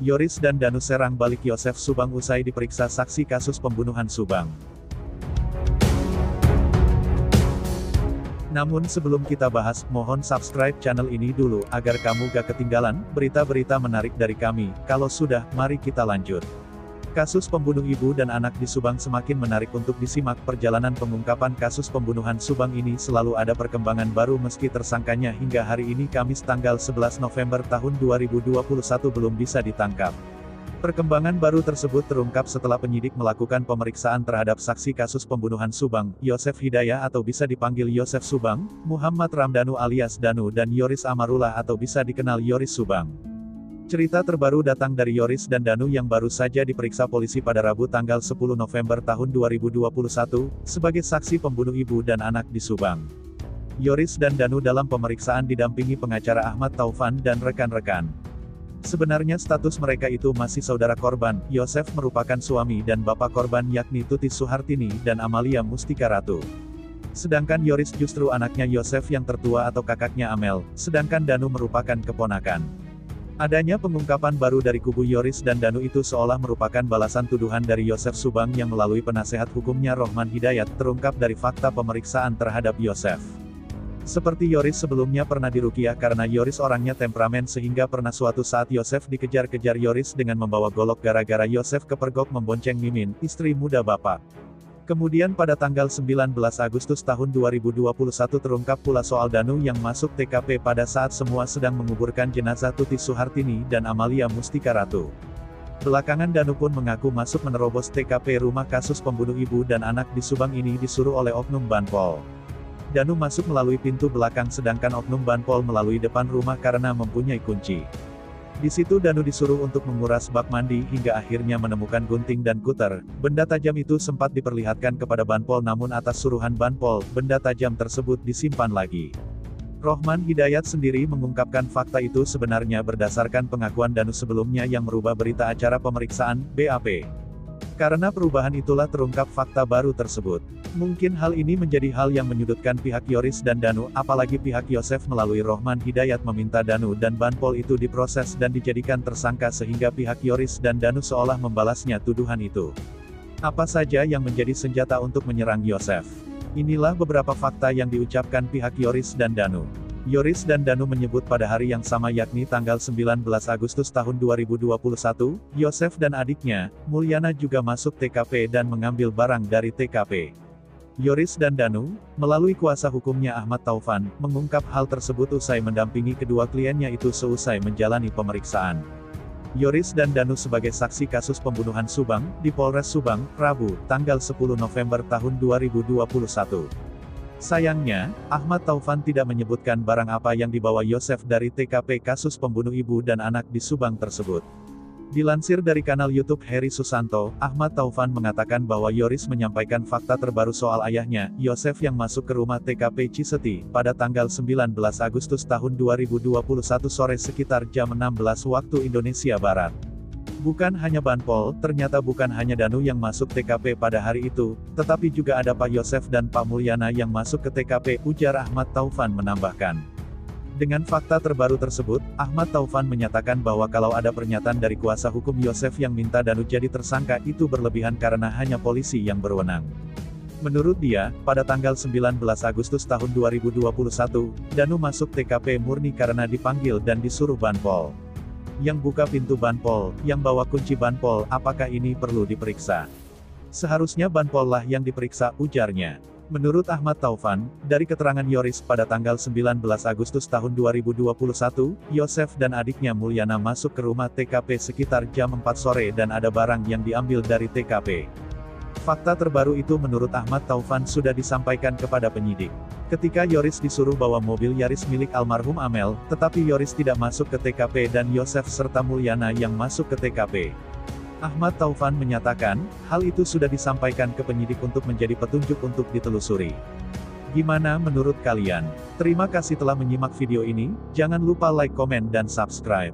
Yoris dan Danu serang balik Yosef Subang usai diperiksa saksi kasus pembunuhan Subang. Namun sebelum kita bahas, mohon subscribe channel ini dulu, agar kamu gak ketinggalan berita-berita menarik dari kami. Kalau sudah, mari kita lanjut. Kasus pembunuh ibu dan anak di Subang semakin menarik untuk disimak. Perjalanan pengungkapan kasus pembunuhan Subang ini selalu ada perkembangan baru meski tersangkanya hingga hari ini Kamis tanggal 11 November tahun 2021 belum bisa ditangkap. Perkembangan baru tersebut terungkap setelah penyidik melakukan pemeriksaan terhadap saksi kasus pembunuhan Subang, Yosef Hidayah atau bisa dipanggil Yosef Subang, Muhammad Ramdhanu alias Danu dan Yoris Amarullah atau bisa dikenal Yoris Subang. Cerita terbaru datang dari Yoris dan Danu yang baru saja diperiksa polisi pada Rabu tanggal 10 November tahun 2021, sebagai saksi pembunuh ibu dan anak di Subang. Yoris dan Danu dalam pemeriksaan didampingi pengacara Ahmad Taufan dan rekan-rekan. Sebenarnya status mereka itu masih saudara korban. Yosef merupakan suami dan bapak korban yakni Tuti Suhartini dan Amalia Mustika Ratu. Sedangkan Yoris justru anaknya Yosef yang tertua atau kakaknya Amel, sedangkan Danu merupakan keponakan. Adanya pengungkapan baru dari kubu Yoris dan Danu itu seolah merupakan balasan tuduhan dari Yosef Subang yang melalui penasehat hukumnya Rohman Hidayat terungkap dari fakta pemeriksaan terhadap Yosef. Seperti Yoris sebelumnya pernah diruqyah karena Yoris orangnya temperamen sehingga pernah suatu saat Yosef dikejar-kejar Yoris dengan membawa golok gara-gara Yosef kepergok membonceng Mimin, istri muda bapak. Kemudian pada tanggal 19 Agustus tahun 2021 terungkap pula soal Danu yang masuk TKP pada saat semua sedang menguburkan jenazah Tuti Suhartini dan Amalia Mustika Ratu. Belakangan Danu pun mengaku masuk menerobos TKP rumah kasus pembunuh ibu dan anak di Subang ini disuruh oleh oknum Banpol. Danu masuk melalui pintu belakang sedangkan oknum Banpol melalui depan rumah karena mempunyai kunci. Di situ Danu disuruh untuk menguras bak mandi hingga akhirnya menemukan gunting dan kuter. Benda tajam itu sempat diperlihatkan kepada Banpol namun atas suruhan Banpol, benda tajam tersebut disimpan lagi. Rohman Hidayat sendiri mengungkapkan fakta itu sebenarnya berdasarkan pengakuan Danu sebelumnya yang merubah berita acara pemeriksaan, BAP. Karena perubahan itulah terungkap fakta baru tersebut. Mungkin hal ini menjadi hal yang menyudutkan pihak Yoris dan Danu, apalagi pihak Yosef melalui Rohman Hidayat meminta Danu dan Banpol itu diproses dan dijadikan tersangka sehingga pihak Yoris dan Danu seolah membalasnya tuduhan itu. Apa saja yang menjadi senjata untuk menyerang Yosef? Inilah beberapa fakta yang diucapkan pihak Yoris dan Danu. Yoris dan Danu menyebut pada hari yang sama yakni tanggal 19 Agustus tahun 2021, Yosef dan adiknya, Mulyana juga masuk TKP dan mengambil barang dari TKP. Yoris dan Danu, melalui kuasa hukumnya Ahmad Taufan, mengungkap hal tersebut usai mendampingi kedua kliennya itu seusai menjalani pemeriksaan. Yoris dan Danu sebagai saksi kasus pembunuhan Subang, di Polres Subang, Rabu, tanggal 10 November tahun 2021. Sayangnya, Ahmad Taufan tidak menyebutkan barang apa yang dibawa Yosef dari TKP kasus pembunuh ibu dan anak di Subang tersebut. Dilansir dari kanal YouTube Heri Susanto, Ahmad Taufan mengatakan bahwa Yoris menyampaikan fakta terbaru soal ayahnya, Yosef yang masuk ke rumah TKP Ciseti, pada tanggal 19 Agustus tahun 2021 sore sekitar jam 16 waktu Indonesia Barat. Bukan hanya Banpol, ternyata bukan hanya Danu yang masuk TKP pada hari itu, tetapi juga ada Pak Yosef dan Pak Mulyana yang masuk ke TKP, ujar Ahmad Taufan menambahkan. Dengan fakta terbaru tersebut, Ahmad Taufan menyatakan bahwa kalau ada pernyataan dari kuasa hukum Yosef yang minta Danu jadi tersangka itu berlebihan karena hanya polisi yang berwenang. Menurut dia, pada tanggal 19 Agustus tahun 2021, Danu masuk TKP murni karena dipanggil dan disuruh Banpol. Yang buka pintu Banpol, yang bawa kunci Banpol, apakah ini perlu diperiksa? Seharusnya Banpol lah yang diperiksa, ujarnya. Menurut Ahmad Taufan, dari keterangan Yoris pada tanggal 19 Agustus tahun 2021, Yosef dan adiknya Mulyana masuk ke rumah TKP sekitar jam 4 sore dan ada barang yang diambil dari TKP. Fakta terbaru itu menurut Ahmad Taufan sudah disampaikan kepada penyidik. Ketika Yoris disuruh bawa mobil Yaris milik almarhum Amel, tetapi Yoris tidak masuk ke TKP dan Yosef serta Mulyana yang masuk ke TKP. Ahmad Taufan menyatakan, hal itu sudah disampaikan ke penyidik untuk menjadi petunjuk untuk ditelusuri. Gimana menurut kalian? Terima kasih telah menyimak video ini, jangan lupa like, komen, dan subscribe.